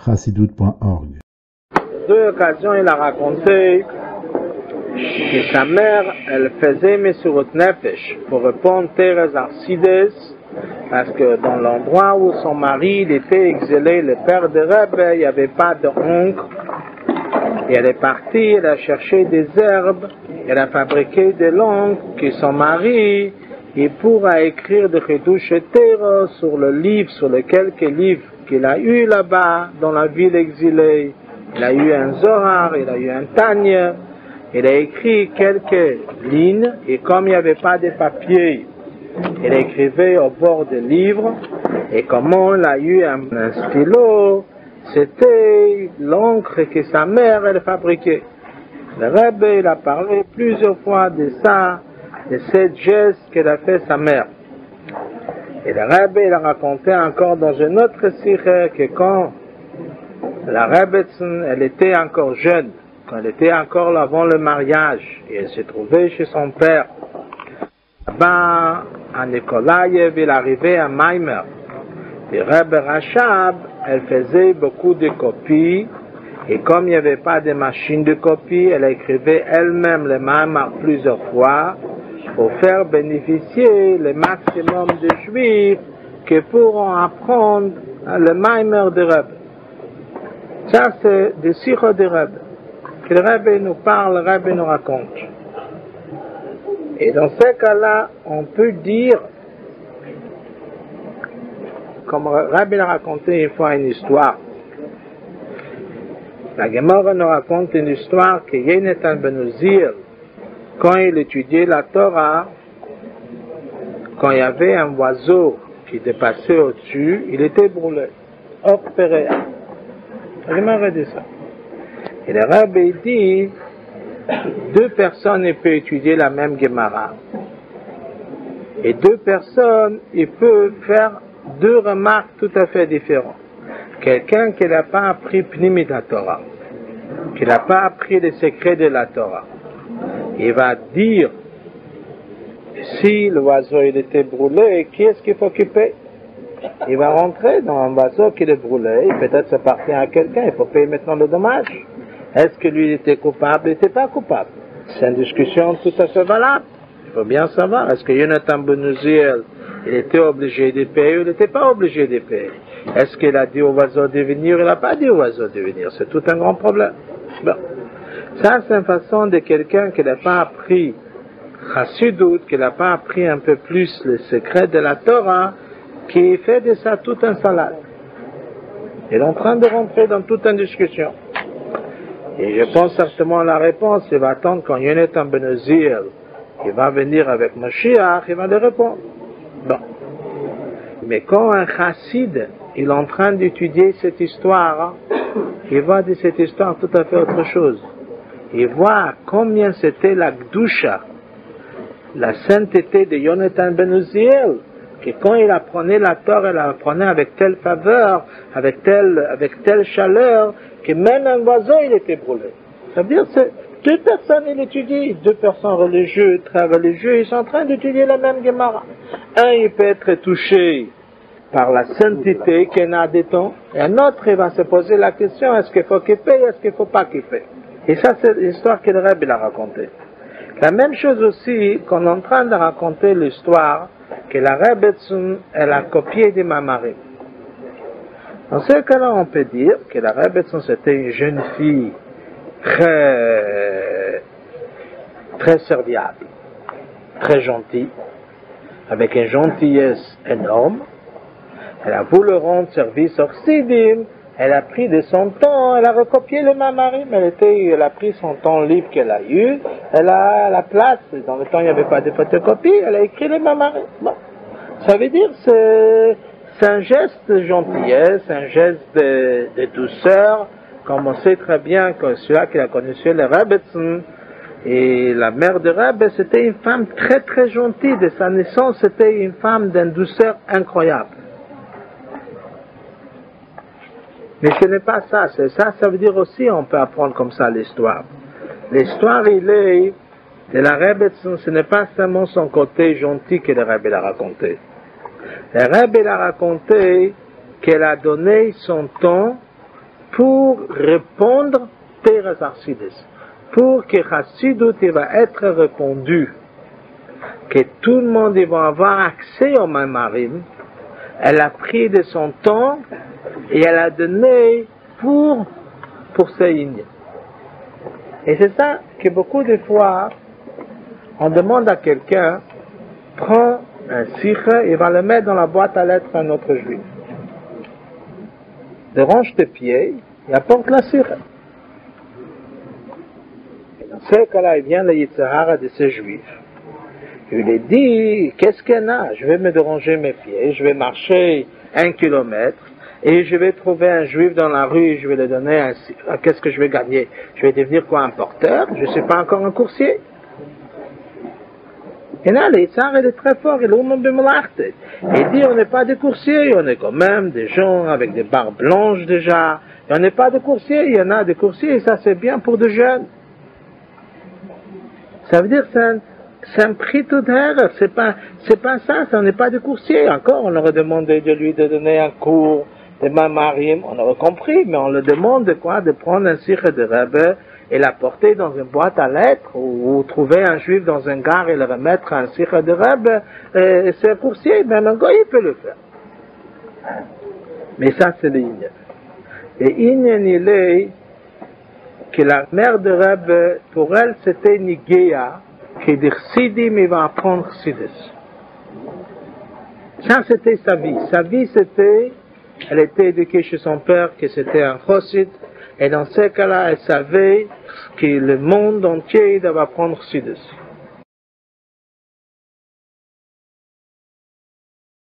chassidut.org. Deux occasions, il a raconté que sa mère, elle faisait Mesurut Nefesh pour répondre Teres Arsides, parce que dans l'endroit où son mari il était exilé, le père de Rebbe, il n'y avait pas d'oncle. Et elle est partie, elle a cherché des herbes, elle a fabriqué des langues que son mari, il pourra écrire de Chedush Tero sur le livre, sur les quelques livres qu'il a eu là-bas, dans la ville exilée. Il a eu un Zohar, il a eu un Tanya, il a écrit quelques lignes, et comme il n'y avait pas de papier, il écrivait au bord des livres, et comment il a eu un stylo, c'était l'encre que sa mère elle fabriquait. Le Rebbe il a parlé plusieurs fois de ça, de cette geste qu'elle a fait sa mère. Et le Rebbe il a raconté encore dans une autre sikha que quand la Rebbetzin elle était encore jeune, quand elle était encore avant le mariage, et elle se trouvait chez son père, là-bas à Nikolaïev, il arrivait à Maimer. Et Rebbe Rachab, elle faisait beaucoup de copies, et comme il n'y avait pas de machine de copie, elle écrivait elle-même les Maimar plusieurs fois pour faire bénéficier le maximum de juifs qui pourront apprendre le Maimar de Rebbe. Ça, c'est des sikhs de Rebbe. Que le Rebbe nous parle, le Rebbe nous raconte. Et dans ce cas-là, on peut dire, comme Rabbi a raconté une fois une histoire, la Gemara nous raconte une histoire que Yonatan ben Uzziel, quand il étudiait la Torah, quand il y avait un oiseau qui dépassait au-dessus, il était brûlé, opéré. La Gemara dit ça. Et le Rabbi dit, deux personnes ne peuvent étudier la même Gemara. Et deux personnes, ils peuvent faire deux remarques tout à fait différentes. Quelqu'un qui n'a pas appris Pnimit la Torah, qui n'a pas appris les secrets de la Torah, il va dire, si l'oiseau il était brûlé, qui est-ce qu'il faut qu'il paye? Il va rentrer dans un oiseau qui est brûlé, peut-être ça appartient à quelqu'un, il faut payer maintenant le dommage. Est-ce que lui il était coupable? Il n'était pas coupable. C'est une discussion tout à fait valable. Il faut bien savoir, est-ce que Yonatan ben Uzziel, il était obligé de payer ou il n'était pas obligé de payer? Est-ce qu'il a dit au oiseau de venir? Il n'a pas dit au oiseau de venir. C'est tout un grand problème. Bon. Ça, c'est une façon de quelqu'un qui n'a pas appris Chassidut, qui n'a pas appris un peu plus les secrets de la Torah, qui fait de ça toute un salade. Il est en train de rentrer dans toute une discussion. Et je pense certainement à la réponse, il va attendre quand Yonatan ben Uzziel, il va venir avec Mashiach, il va lui répondre. Bon. Mais quand un chassid, il est en train d'étudier cette histoire, il voit de cette histoire tout à fait autre chose. Il voit combien c'était la gdusha, la sainteté de Yonatan ben Uzziel, que quand il apprenait la Torah, il apprenait avec telle faveur, avec telle chaleur, que même un oiseau, il était brûlé. Ça veut dire que deux personnes, ils étudient, deux personnes religieuses, très religieux, ils sont en train d'étudier la même Gemara. Un, il peut être touché par la sainteté qu'il a des temps, et un autre, il va se poser la question, est-ce qu'il faut qu'il paye, est-ce qu'il ne faut pas qu'il paye? Et ça, c'est l'histoire que le Rebbe a racontée. La même chose aussi, qu'on est en train de raconter l'histoire, que la Rebbetzin, elle a copié des Mamarim. Dans ce cas-là, on peut dire que la Rebbetzin, c'était une jeune fille très serviable, très gentille, avec une gentillesse énorme. Elle a voulu rendre service au Chassidim, elle a pris de son temps, elle a recopié le Mamarim, elle a pris son temps libre qu'elle a eu, elle a la place, dans le temps il n'y avait pas de photocopie, elle a écrit le Mamarim. Bon. Ça veut dire c'est un geste de gentillesse, un geste de douceur, comme on sait très bien que celui-là qui a connu le Rebbetzin, et la mère de Rebbe, c'était une femme très très gentille, de sa naissance c'était une femme d'une douceur incroyable. Mais ce n'est pas ça, ça veut dire aussi on peut apprendre comme ça l'histoire. L'histoire il est de la Rebbetzin, ce n'est pas seulement son côté gentil que le Rebbe l'a raconté. Le Rebbe l'a raconté qu'elle a donné son temps pour répondre Teres Arsidis, pour que Chassidut il va être répondu, que tout le monde il va avoir accès au Maimarim. Elle a pris de son temps et elle a donné pour ses lignes. Et c'est ça que beaucoup de fois, on demande à quelqu'un, prends un sikha et va le mettre dans la boîte à lettres d'un autre juif. Dérange tes pieds et apporte la sikha. Et dans ce cas-là, il vient le Yitzhara de ces juifs. Il lui dit, qu'est-ce qu'il y a? Je vais me déranger mes pieds, je vais marcher 1 kilomètre, et je vais trouver un juif dans la rue et je vais lui donner un sikha. Qu'est-ce que je vais gagner? Je vais devenir quoi, un porteur? Je ne suis pas encore un coursier. Et là, le Yitzhara, il est très fort, il dit, on n'est pas des coursiers, on est quand même des gens avec des barbes blanches déjà, et on n'est pas des coursiers, il y en a des coursiers, et ça c'est bien pour de jeunes. Ça veut dire, c'est un prix tout d'air, c'est pas ça, on n'est pas des coursiers. Encore, on aurait demandé de lui de donner un cours de Maimarim, on aurait compris, mais on le demande de quoi? De prendre un sikha de Rebbe et l'apporter dans une boîte à lettres, ou trouver un juif dans un gare et le remettre un sikha de Rebbe, c'est un coursier, même un goy peut le faire. Mais ça, c'est le Inyan. Et Inyan, il est que la mère de Rebbe, pour elle, c'était Nigéa, qui dit Sidim, il va apprendre Sidis. Ça, c'était sa vie. Sa vie, c'était, elle était éduquée chez son père, que c'était un chossid, et dans ce cas-là, elle savait que le monde entier devait apprendre Sidis.